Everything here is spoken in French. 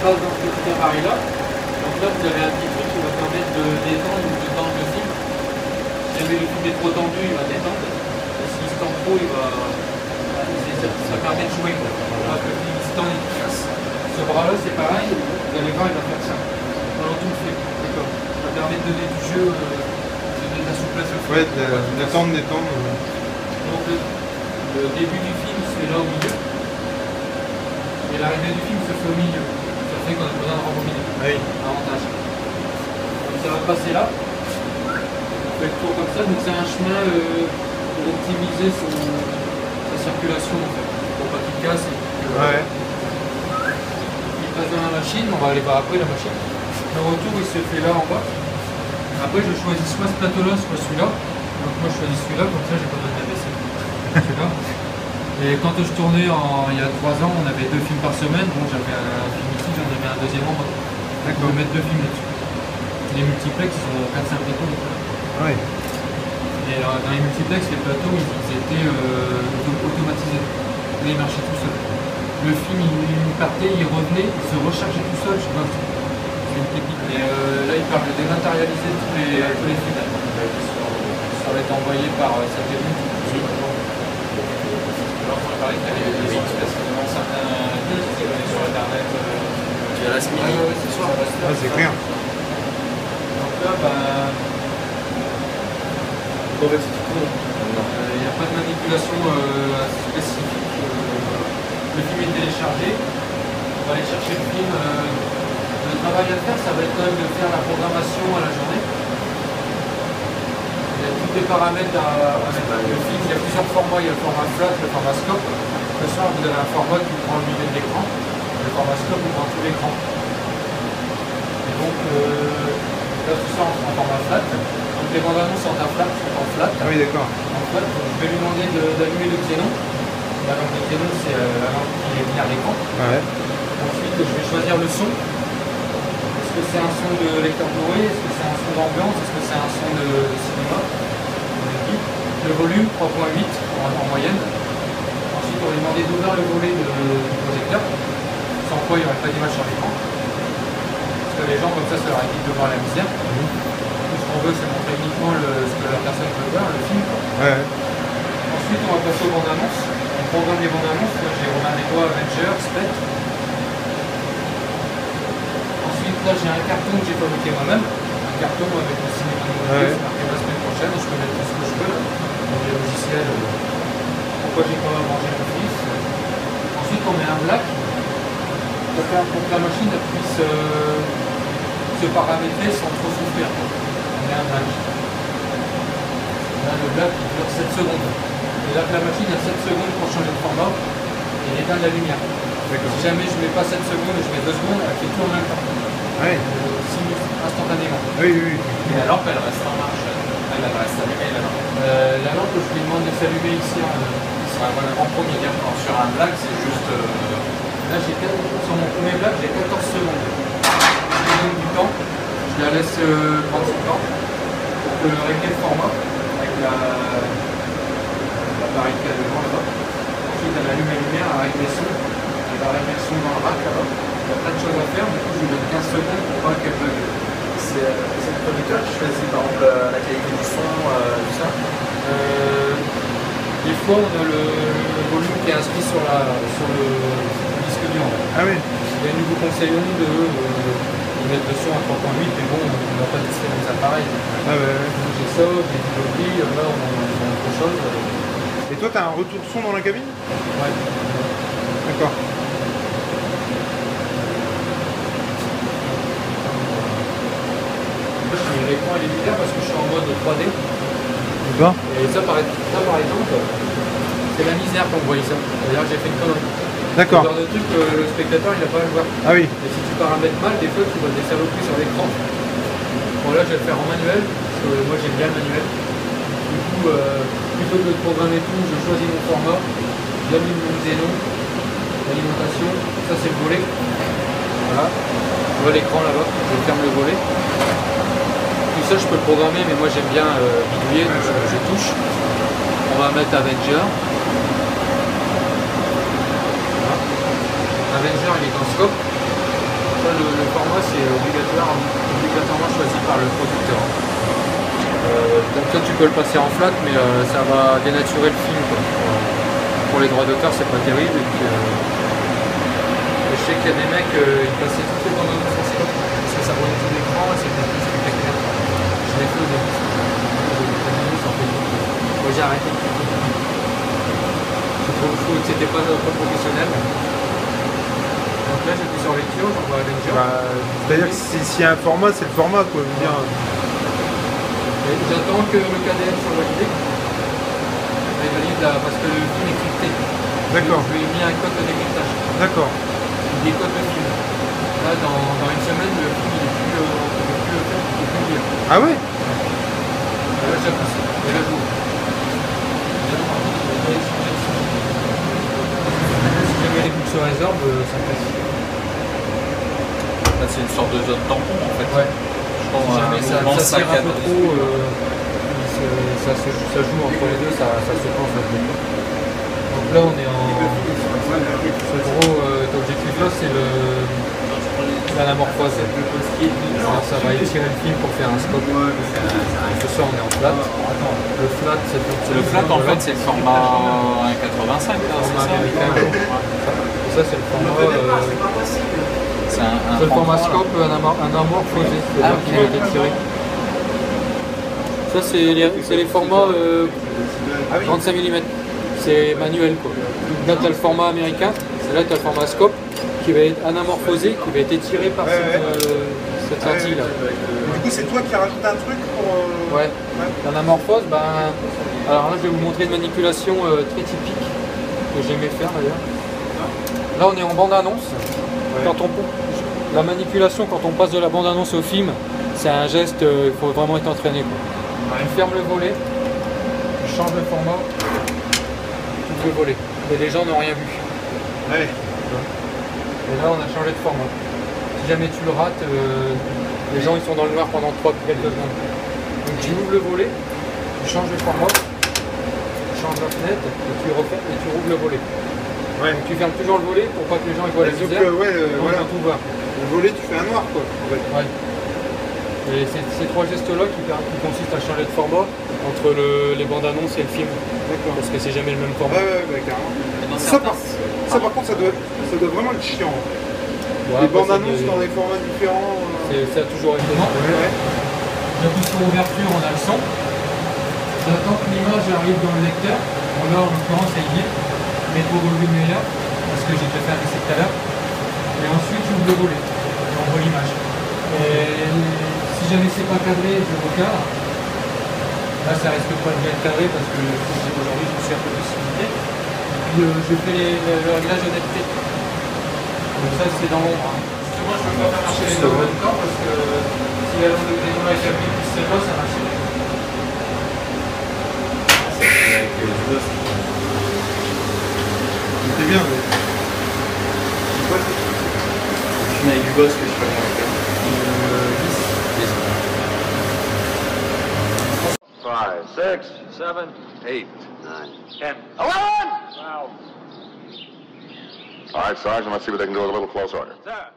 passe dans ce petit appareil-là. Donc là, vous avez un petit truc qui va permettre de détendre ou de tendre le film. Si jamais le film est trop tendu, il va détendre. Et s'il se tend trop, ça permet de jouer. Voilà, que le film il se tend et il casse. Ce bras-là, c'est pareil. Vous allez voir, il va faire ça. Pendant tout le film. D'accord. Ça va permettre de donner du jeu, de donner de la souplesse au film. Ouais, détendre. Donc le début du film se fait là au milieu. Et l'arrivée du film se fait au milieu. Ça fait qu'on a besoin de rendre au milieu. Oui. Avantage. Donc ça va passer là. On fait le tour comme ça. Donc c'est un chemin pour optimiser sa circulation en fait. Pour pas qu'il casse et Ouais. il passe dans la machine. On va aller voir après la machine. Le retour il se fait là en bas. Après je choisis soit ce plateau là, soit celui-là. Donc moi je choisis celui-là, comme ça j'ai pas besoin de baisser. Celui-là. Et quand je tournais il y a 3 ans, on avait 2 films par semaine. Bon, j'avais un film ici, j'en avais un deuxième en bas. Donc, on peut mettre 2 films là-dessus. Les multiplex, ils ont 4-5 plateaux. Ouais. Et dans les multiplex, les plateaux, ils étaient automatisés. Là, ils marchaient tout seuls. Le film, il partait, il revenait, il se rechargeait tout seul. Je sais pas, c'est une technique. Et là, il parle de dématérialiser tous les films. Ça va être envoyé par satellite. Alors, on a parlé qu'il y avait des explications certains disques qui venaient sur Internet. Tu as la semaine. Oui, c'est sûr. Ah, c'est clair. Donc là, En fait, c'est tout court. il n'y a pas de manipulation spécifique. Le film est téléchargé. On va aller chercher le film. Le travail à faire, ça va être quand même de faire la programmation à la journée. Il y a tous les paramètres à mettre. Le film, il y a plusieurs formats. Il y a le format flat, le format scope. Le soir, vous avez un format qui prend le milieu de l'écran. Le format scope, il prend tout l'écran. Et donc, là, tout ça en format flat. Donc, les bandes annonces sont en flat. Ah oui, d'accord. En flat, je vais lui demander d'allumer le xénon. La lampe de xénon, c'est la lampe qui est venue à l'écran. Ouais. Ensuite, je vais choisir le son. Est-ce que c'est un son de lecteur Blu-ray? Est-ce que c'est un son d'ambiance? Est-ce que c'est un son de cinéma? Le volume, 3.8 en moyenne. Ensuite, on va lui demander d'ouvrir le volet du projecteur. Sans quoi, il n'y aurait pas d'image sur l'écran. Parce que les gens, comme ça leur évite de voir la misère. Tout ce qu'on veut, c'est montrer uniquement ce que la personne veut voir, le film. Ouais. Ensuite, on va passer aux bandes annonces. On programme les bandes annonces. Moi, j'ai Romain Desbois, Avengers, Spectre. Ensuite, là, j'ai un carton que j'ai fabriqué moi-même. Un carton avec le cinéma nouveauté. C'est marqué la semaine prochaine. Je peux mettre tout ce que je veux. Donc, les logiciels. Pourquoi j'ai pas mangé mon fils. Ensuite, on met un black. Pour que la machine puisse se paramétrer sans trop souffrir. On met un black. Là, le black, il dure 7 secondes. C'est-à-dire que la machine a 7 secondes pour changer de format et éteindre la lumière. Si jamais je ne mets pas 7 secondes et je mets 2 secondes, elle fait tout en même temps. Ouais. Instantanément. Oui, oui. Et la lampe, elle reste en marche. Elle reste allumée, la lampe. La lampe, je lui demande de s'allumer ici en premier. Sur un black, c'est juste. Là, sur mon premier black, j'ai 14 secondes. Je lui donne du temps. Je la laisse prendre son temps pour régler le format avec l'appareil qui a devant là-bas. Ensuite, elle allume la lumière, elle règle les sons. Elle va régler le son dans le rack là-bas. Il y a plein de choses à faire. Du coup, je lui donne 15 secondes pour pas qu'elle bug. C'est le producteur qui choisit par exemple la qualité du son, tout ça. Des fois, on a le volume qui est inscrit sur le disque dur. Ah oui. Et nous vous conseillons de mettre le son à 3.8, mais bon, on ne va pas tester les appareils. Ah ouais. J'ai ça, j'ai du lobby, là on a autre chose. Et toi, t'as un retour son dans la cabine? Ouais. D'accord. L'écran il est bizarre parce que je suis en mode 3D. D'accord. Et ça par exemple, c'est la misère quand vous voyez ça. C'est-à-dire que j'ai fait une connerie. D'accord. Ce genre de truc, le spectateur il n'a pas à le voir. Ah oui. Et si tu paramètres mal, des fois tu vois des saloperies sur l'écran. Bon là je vais le faire en manuel, parce que moi j'aime bien le manuel. Du coup, plutôt que de programmer tout, je choisis mon format, j'allume mon xénon, l'alimentation, ça c'est le volet. Voilà. Je vois l'écran là-bas, je ferme le volet. Tout ça je peux le programmer, mais moi j'aime bien bidouiller, donc je touche. On va mettre Avenger. Avenger il est en scope. Ça format, c'est obligatoirement choisi par le producteur. Donc toi tu peux le passer en flat, mais ça va dénaturer le film, quoi. Pour les droits d'auteur, c'est pas terrible. Et puis, je sais qu'il y a des mecs, ils passaient toutes les bandes annonces en scope parce que ça voyait tout l'écran et c'était plus spectaculaire. Je l'ai fait au début. Moi j'ai arrêté. Je trouve que c'était pas professionnel. Donc là j'appuie sur lecture, j'envoie Avenger. C'est-à-dire que s'il y a un format, c'est le format, quoi. Je veux dire. J'attends que le KDM soit validé. Il valide là, parce que le film est crypté. D'accord. Je lui ai mis un code de décryptage. D'accord. Il décode le film. Là, dans une semaine, le film il est plus lire. Ah ouais? Là, j'appuie. Et là, j'ouvre. Si jamais les boucles se résorbent, ça passe. Là, c'est une sorte de zone tampon en fait. Ouais. Si jamais ça tire un peu trop, ça joue entre les deux, ça se pense. Donc là on est en... Ce gros objectif là c'est l'anamorphose. Alors ça va étirer le film pour faire un scope. Ce soir on est en flat. Le flat en fait c'est le format 1.85. Format américain. Et ça c'est le format... c'est le format scope anamorphosé, c'est-à-dire qui a été tiré. Ça c'est les formats 35 mm, c'est manuel quoi. Là tu as le format américain, et là tu as le format scope qui va être anamorphosé, qui va être étiré par cette lentille là. Du coup c'est toi qui as rajouté un truc pour... Ouais, l'anamorphose, alors là je vais vous montrer une manipulation très typique que j'aimais faire d'ailleurs. Là on est en bande-annonce. Quand la manipulation, quand on passe de la bande-annonce au film, c'est un geste, il faut vraiment être entraîné, quoi. Je ferme le volet, je change le format, j'ouvre le volet. Et les gens n'ont rien vu. Ouais. Et là, on a changé de format. Si jamais tu le rates, les gens ils sont dans le noir pendant quelques secondes. Donc tu ouvres le volet, tu changes le format, tu changes la fenêtre et tu rouvres le volet. Ouais. Donc tu fermes toujours le volet pour pas que les gens ils voient la misère. Voilà. Tout voir. Le volet, tu fais un noir, quoi. En fait. Ouais. Et c'est ces trois gestes-là qui consistent à changer de format entre les bandes annonces et le film. D'accord. Parce que c'est jamais le même format. Ouais, carrément. Ça, par contre, ça doit vraiment être chiant. Ouais, les bandes annonces dans des formats différents. Ça a toujours été bon. Ouais. J'appuie sur ouverture, on a le son. J'attends que l'image arrive dans le lecteur. Bon, là, en l'occurrence, elle y est. Mais pour relever meilleur, parce que j'ai déjà fait un essai tout à l'heure. Et ensuite, j'ouvre le volet. J'envoie l'image. Et si jamais c'est pas cadré, je recadre. Là, ça risque pas de bien être cadré parce que aujourd'hui, je me suis un peu précipité. Et puis, je fais le réglage de netteté. Donc ça, c'est dans l'ombre. Moi, je ne peux pas faire marcher les deux en même temps parce que si la lampe de dénouement est établie plus celle-là, ça marche. C'était bien, mais... Je suis avec du boss que je fais avec. 5, 6, 7, 8, 9, 10, 11! Wow. All right, Sergeant, let's see what they can do with a little close order. Sir.